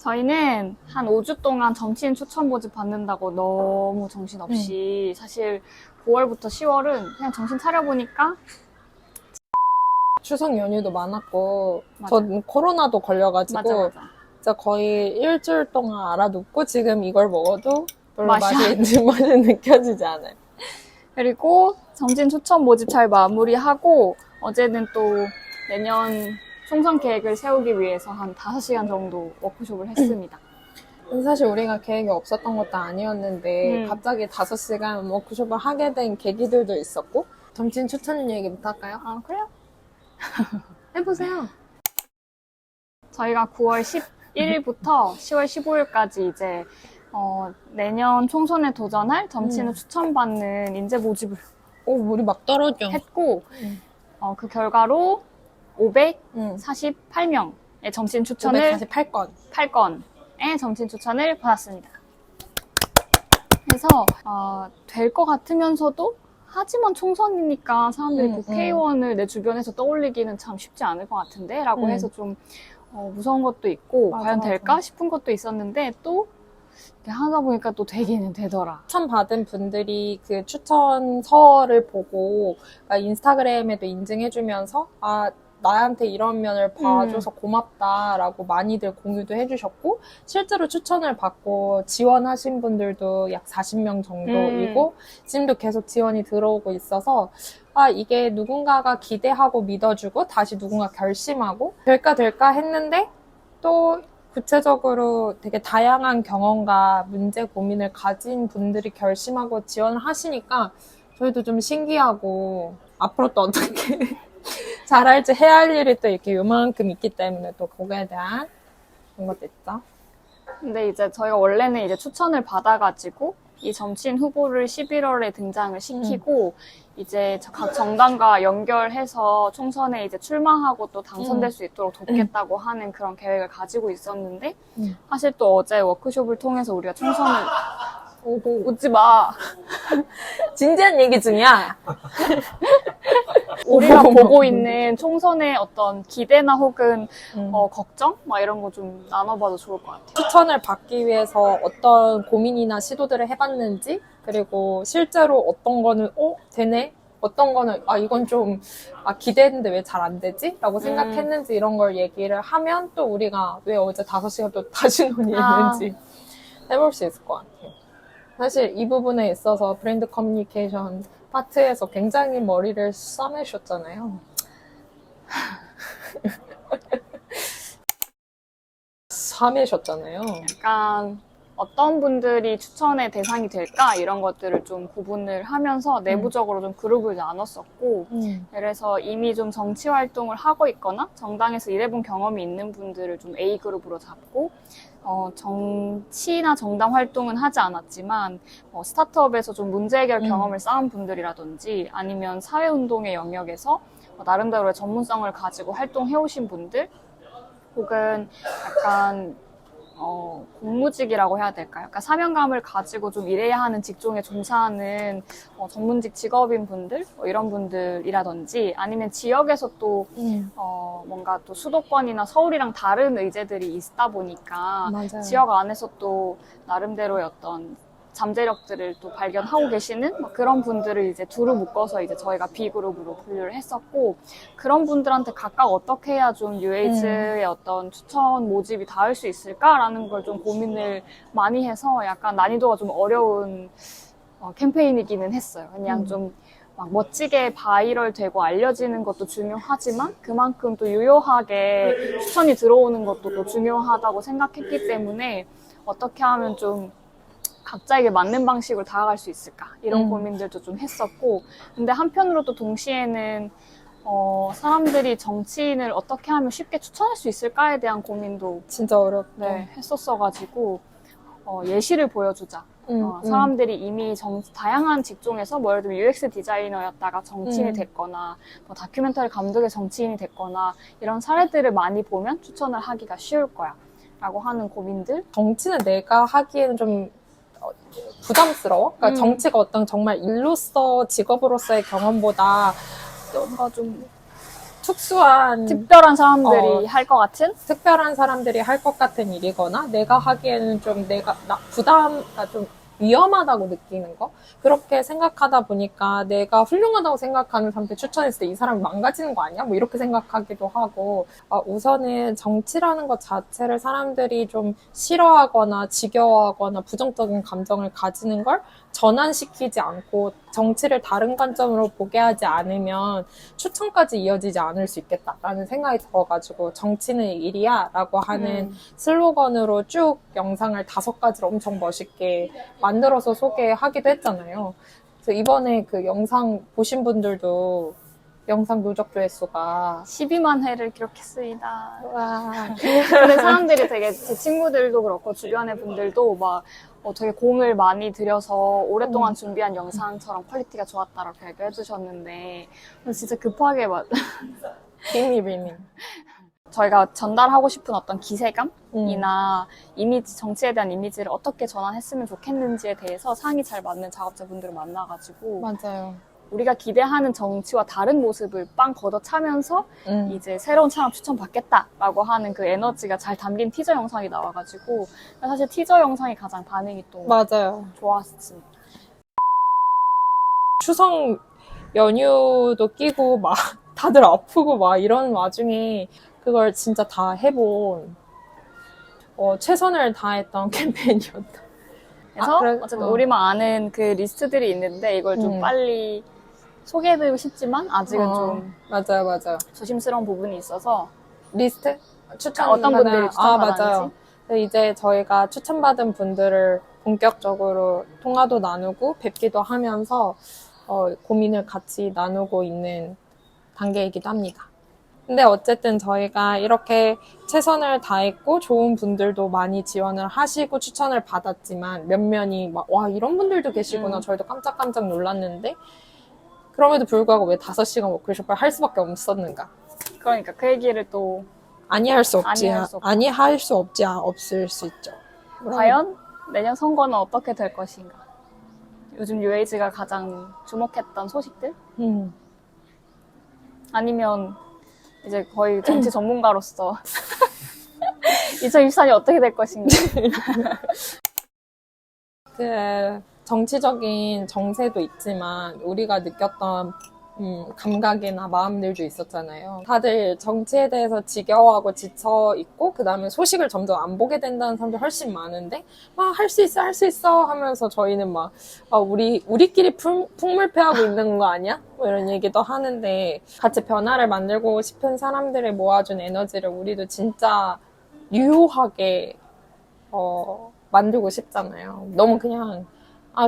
저희는 한 5주 동안 정치인 추천 모집 받는다고 너무 정신없이 사실 9월부터 10월은 그냥 정신 차려보니까 추석 연휴도 많았고 맞아. 전 코로나도 걸려가지고 맞아. 진짜 거의 일주일 동안 알아눕고 지금 이걸 먹어도 별로 맛이 맛이 느껴지지 않아요. 그리고 정치인 추천 모집 잘 마무리하고 어제는 또 내년 총선 계획을 세우기 위해서 한 5시간 정도 워크숍을 했습니다. 사실 우리가 계획이 없었던 것도 아니었는데 갑자기 5시간 워크숍을 하게 된 계기들도 있었고 정치인 추천 얘기부터 할까요? 아, 그래요? 해보세요. 저희가 9월 11일부터 10월 15일까지 이제 내년 총선에 도전할 정치인을 추천받는 인재 모집을 우리 막 떨어져. 했고 그 결과로 548명의 정치인 추천을 8건의 정치인 추천을 받았습니다. 그래서 될 것 같으면서도 하지만 총선이니까 사람들이 국회의원을 내 주변에서 떠올리기는 참 쉽지 않을 것 같은데 라고 해서 좀 무서운 것도 있고 과연 될까 싶은 것도 있었는데 또 하다 보니까 또 되기는 되더라. 추천받은 분들이 그 추천서를 보고 그러니까 인스타그램에도 인증해주면서 나한테 이런 면을 봐줘서 고맙다라고 많이들 공유도 해주셨고 실제로 추천을 받고 지원하신 분들도 약 40명 정도이고 지금도 계속 지원이 들어오고 있어서 이게 누군가가 기대하고 믿어주고 다시 누군가 결심하고 될까 했는데 또 구체적으로 되게 다양한 경험과 문제 고민을 가진 분들이 결심하고 지원을 하시니까 저희도 좀 신기하고 앞으로 또 어떻게 잘할지 해야 할 일이 또 이렇게 요만큼 있기 때문에 또 그거에 대한 그런 것도 있죠. 근데 이제 저희가 원래는 이제 추천을 받아가지고 이 정치인 후보를 11월에 등장을 시키고 이제 각 정당과 연결해서 총선에 이제 출마하고 또 당선될 수 있도록 돕겠다고 하는 그런 계획을 가지고 있었는데 사실 또 어제 워크숍을 통해서 우리가 총선을 웃지 마. 진지한 얘기 중이야. 우리가 보고 있는 총선의 어떤 기대나 혹은 걱정? 막 이런 거 좀 나눠봐도 좋을 것 같아요. 추천을 받기 위해서 어떤 고민이나 시도들을 해봤는지 그리고 실제로 어떤 거는 되네? 어떤 거는 이건 좀 기대했는데 왜 잘 안 되지? 라고 생각했는지 이런 걸 얘기를 하면 또 우리가 왜 어제 5시간 또 다시 논의했는지 해볼 수 있을 것 같아요. 사실 이 부분에 있어서 브랜드 커뮤니케이션 파트에서 굉장히 머리를 싸매셨잖아요. 싸매셨잖아요. 약간 어떤 분들이 추천의 대상이 될까 이런 것들을 좀 구분을 하면서 내부적으로 좀 그룹을 나눴었고 그래서 이미 좀 정치 활동을 하고 있거나 정당에서 일해본 경험이 있는 분들을 좀 A그룹으로 잡고 정치나 정당 활동은 하지 않았지만 스타트업에서 좀 문제 해결 경험을 쌓은 분들이라든지 아니면 사회운동의 영역에서 나름대로의 전문성을 가지고 활동해오신 분들 혹은 약간 공무직이라고 해야 될까요? 그러니까 사명감을 가지고 좀 일해야 하는 직종에 종사하는 전문직 직업인 분들 이런 분들이라든지 아니면 지역에서 또 뭔가 또 수도권이나 서울이랑 다른 의제들이 있다 보니까 맞아요. 지역 안에서 또 나름대로의 어떤 잠재력들을 또 발견하고 계시는 그런 분들을 이제 두루 묶어서 이제 저희가 B그룹으로 분류를 했었고 그런 분들한테 각각 어떻게 해야 좀 UH의 어떤 추천 모집이 닿을 수 있을까라는 걸 좀 고민을 많이 해서 약간 난이도가 좀 어려운 캠페인이기는 했어요. 그냥 좀 막 멋지게 바이럴 되고 알려지는 것도 중요하지만 그만큼 또 유효하게 추천이 들어오는 것도 또 중요하다고 생각했기 때문에 어떻게 하면 좀 각자에게 맞는 방식으로 다가갈 수 있을까 이런 고민들도 좀 했었고 근데 한편으로 또 동시에는 사람들이 정치인을 어떻게 하면 쉽게 추천할 수 있을까에 대한 고민도 진짜 어렵다. 했었어가지고 예시를 보여주자. 사람들이 이미 다양한 직종에서 뭐 예를 들면 UX 디자이너였다가 정치인이 됐거나 뭐 다큐멘터리 감독의 정치인이 됐거나 이런 사례들을 많이 보면 추천을 하기가 쉬울 거야 라고 하는 고민들. 정치는 내가 하기에는 좀 부담스러워? 그러니까 정치가 어떤 정말 일로서 직업으로서의 경험보다 뭔가 좀 특수한 특별한 사람들이 할 것 같은? 특별한 사람들이 할 것 같은 일이거나 내가 하기에는 좀 부담가 좀 위험하다고 느끼는 거 그렇게 생각하다 보니까 내가 훌륭하다고 생각하는 사람한테 추천했을 때 이 사람이 망가지는 거 아니야? 뭐 이렇게 생각하기도 하고 우선은 정치라는 것 자체를 사람들이 좀 싫어하거나 지겨워하거나 부정적인 감정을 가지는 걸 전환시키지 않고 정치를 다른 관점으로 보게 하지 않으면 추천까지 이어지지 않을 수 있겠다라는 생각이 들어가지고 정치는 일이야 라고 하는 슬로건으로 쭉 영상을 5가지를 엄청 멋있게 만들어서 소개하기도 했잖아요. 그래서 이번에 그 영상 보신 분들도 영상 누적 조회수가 12만 회를 기록했습니다. 와. 근데 사람들이 되게 제 친구들도 그렇고 주변의 분들도 막 되게 공을 많이 들여서 오랫동안 준비한 영상처럼 퀄리티가 좋았다라고 얘기해 주셨는데 진짜 급하게 막 비밀. 저희가 전달하고 싶은 어떤 기세감이나 이미지, 정치에 대한 이미지를 어떻게 전환했으면 좋겠는지에 대해서 상이 잘 맞는 작업자분들을 만나가지고 맞아요. 우리가 기대하는 정치와 다른 모습을 빵 걷어차면서 이제 새로운 사람 추천받겠다라고 하는 그 에너지가 잘 담긴 티저 영상이 나와가지고 사실 티저 영상이 가장 반응이 또 맞아요. 좋았습니다. 추석 연휴도 끼고 막 다들 아프고 막 이런 와중에 그걸 진짜 다 해본 최선을 다했던 캠페인이었다. 그래서 어쨌든 우리만 아는 그 리스트들이 있는데 이걸 좀 빨리 소개해드리고 싶지만 아직은 좀 맞아요. 조심스러운 부분이 있어서 리스트? 추천 어떤 분들이 추천받았는지 맞아요. 이제 저희가 추천받은 분들을 본격적으로 통화도 나누고 뵙기도 하면서 고민을 같이 나누고 있는 단계이기도 합니다. 근데 어쨌든 저희가 이렇게 최선을 다했고 좋은 분들도 많이 지원을 하시고 추천을 받았지만 몇몇이 막 와 이런 분들도 계시구나 저희도 깜짝깜짝 놀랐는데 그럼에도 불구하고 왜 5시간 워크숍을 할 수밖에 없었는가? 그러니까 그 얘기를 또 아니할 수 없지. 아니할 수 없을 수 있죠. 과연 내년 선거는 어떻게 될 것인가? 요즘 UAG가 가장 주목했던 소식들? 아니면 이제 거의 정치 전문가로서 2024년이 어떻게 될 것인가? 그 정치적인 정세도 있지만 우리가 느꼈던 감각이나 마음들도 있었잖아요. 다들 정치에 대해서 지겨워하고 지쳐있고 그 다음에 소식을 점점 안 보게 된다는 사람도 훨씬 많은데 막 할 수 있어 하면서 저희는 막 우리끼리 풍물패하고 있는 거 아니야? 뭐 이런 얘기도 하는데 같이 변화를 만들고 싶은 사람들을 모아준 에너지를 우리도 진짜 유효하게 만들고 싶잖아요. 너무 그냥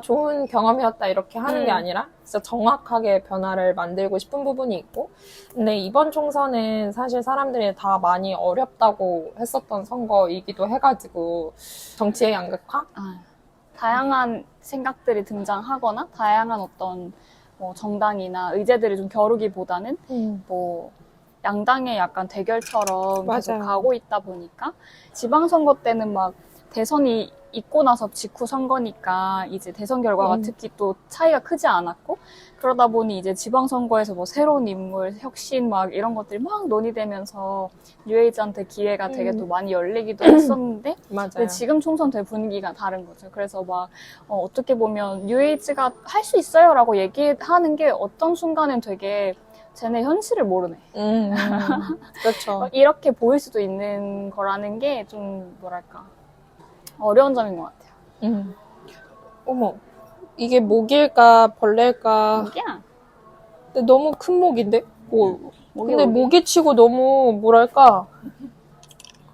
좋은 경험이었다 이렇게 하는 게 아니라 진짜 정확하게 변화를 만들고 싶은 부분이 있고 근데 이번 총선은 사실 사람들이 다 많이 어렵다고 했었던 선거이기도 해가지고 정치의 양극화? 다양한 생각들이 등장하거나 다양한 어떤 정당이나 의제들이 좀 겨루기보다는 양당의 약간 대결처럼 계속 가고 있다 보니까 지방선거 때는 막 대선이 있고 나서 직후 선거니까 이제 대선 결과가 특히 또 차이가 크지 않았고 그러다 보니 이제 지방선거에서 뭐 새로운 인물, 혁신 막 이런 것들이 막 논의되면서 뉴에이지한테 기회가 되게 또 많이 열리기도 했었는데 근데 지금 총선 때 분위기가 다른 거죠. 그래서 막 어떻게 보면 뉴에이지가 할 수 있어요 라고 얘기하는 게 어떤 순간엔 되게 쟤네 현실을 모르네. 그렇죠. 이렇게 보일 수도 있는 거라는 게 좀 뭐랄까 어려운 점인 것 같아요. 어머, 이게 모기일까 벌레일까? 모기야. 근데 너무 큰 모기인데? 근데 모기치고 너무 뭐랄까?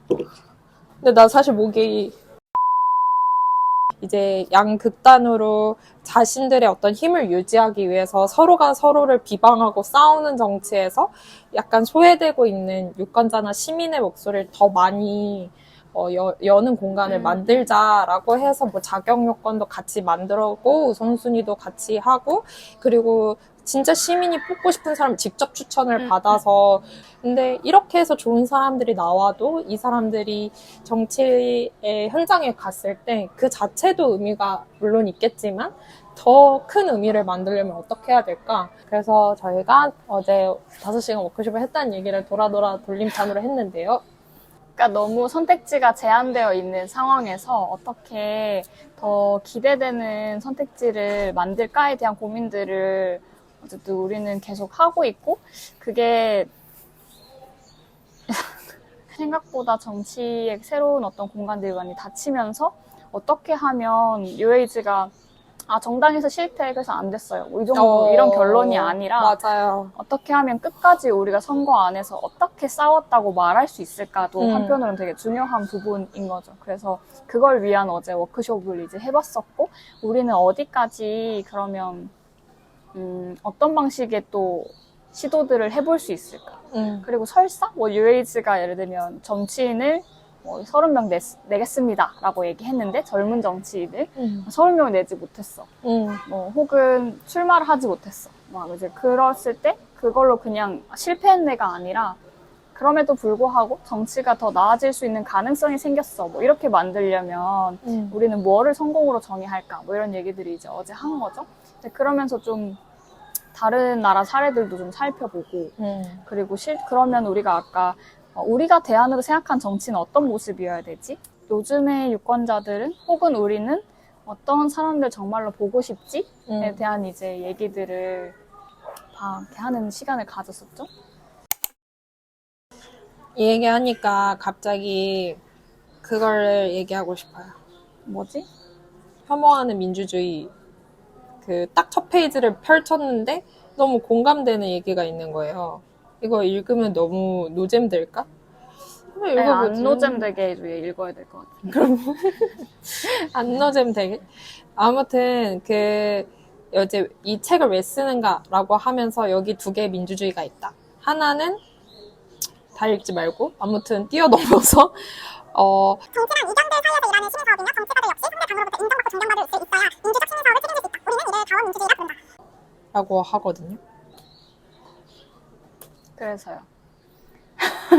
근데 나 사실 모기 이제 양극단으로 자신들의 어떤 힘을 유지하기 위해서 서로가 서로를 비방하고 싸우는 정치에서 약간 소외되고 있는 유권자나 시민의 목소리를 더 많이 여는 공간을 만들자라고 해서 뭐 자격 요건도 같이 만들었고 우선순위도 같이 하고 그리고 진짜 시민이 뽑고 싶은 사람 직접 추천을 받아서 근데 이렇게 해서 좋은 사람들이 나와도 이 사람들이 정치의 현장에 갔을 때 그 자체도 의미가 물론 있겠지만 더 큰 의미를 만들려면 어떻게 해야 될까? 그래서 저희가 어제 5시간 워크숍을 했다는 얘기를 돌아 돌림판으로 했는데요. 그러니까 너무 선택지가 제한되어 있는 상황에서 어떻게 더 기대되는 선택지를 만들까에 대한 고민들을 어쨌든 우리는 계속 하고 있고, 그게 생각보다 정치의 새로운 어떤 공간들이 많이 닫히면서 어떻게 하면 UAG가 정당에서 실패, 그래서 안 됐어요. 뭐 이 정도, 이런 결론이 아니라 맞아요. 어떻게 하면 끝까지 우리가 선거 안에서 어떻게 싸웠다고 말할 수 있을까도 한편으로는 되게 중요한 부분인 거죠. 그래서 그걸 위한 어제 워크숍을 이제 해봤었고, 우리는 어디까지 그러면 어떤 방식의 또 시도들을 해볼 수 있을까? 그리고 설사 뭐 UH가 예를 들면 정치인을 뭐 30명 내겠습니다 라고 얘기했는데 젊은 정치인을 30명 내지 못했어. 뭐 혹은 출마를 하지 못했어. 막 이제 그랬을 때 그걸로 그냥 실패했네가 아니라 그럼에도 불구하고 정치가 더 나아질 수 있는 가능성이 생겼어. 뭐 이렇게 만들려면 우리는 뭐를 성공으로 정의할까? 뭐 이런 얘기들이 이제 어제 한 거죠. 근데 그러면서 좀 다른 나라 사례들도 좀 살펴보고 그리고 그러면 우리가 아까 우리가 대안으로 생각한 정치는 어떤 모습이어야 되지? 요즘의 유권자들은 혹은 우리는 어떤 사람들 정말로 보고 싶지?에 대한 이제 얘기들을 다 이렇게 하는 시간을 가졌었죠. 이 얘기하니까 갑자기 그걸 얘기하고 싶어요. 뭐지? 혐오하는 민주주의. 그 딱 첫 페이지를 펼쳤는데 너무 공감되는 얘기가 있는 거예요. 이거 읽으면 너무 노잼될까? 네, 안 노잼되게 읽어야 될 것 같아요. 그럼 안 노잼되게? 아무튼 어제 이 책을 왜 쓰는가라고 하면서 여기 2개의 민주주의가 있다. 하나는 다 읽지 말고 아무튼 뛰어넘어서 정치란 이견들 사이에서 일하는 시민사업이며 정치가들 역시 상대방으로부터 인정받고 존경받을 수 있어야 민주적 시민사업을 책임질 수 있다. 우리는 이를 자원민주주의라 부른다. 라고 하거든요. 그래서요.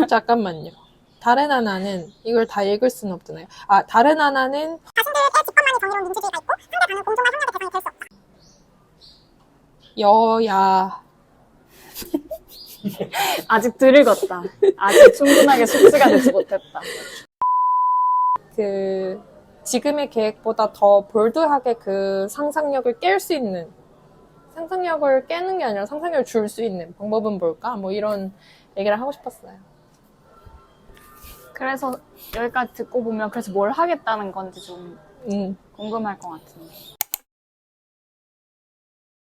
잠깐만요. 다른 하나는 이걸 다 읽을 수는 없잖아요. 다른 하나는 자신들의 집권만이 정의로운 민주주의가 있고 상대방은 공정과 협력의 대상이 될 수 없다. 여야 아직 덜 읽었다. 아직 충분하게 숙지가 되지 못했다. 지금의 계획보다 더 볼드하게 그 상상력을 깰 수 있는, 상상력을 깨는 게 아니라 상상력을 줄 수 있는 방법은 뭘까? 뭐 이런 얘기를 하고 싶었어요. 그래서 여기까지 듣고 보면 그래서 뭘 하겠다는 건지 좀 궁금할 것 같은데.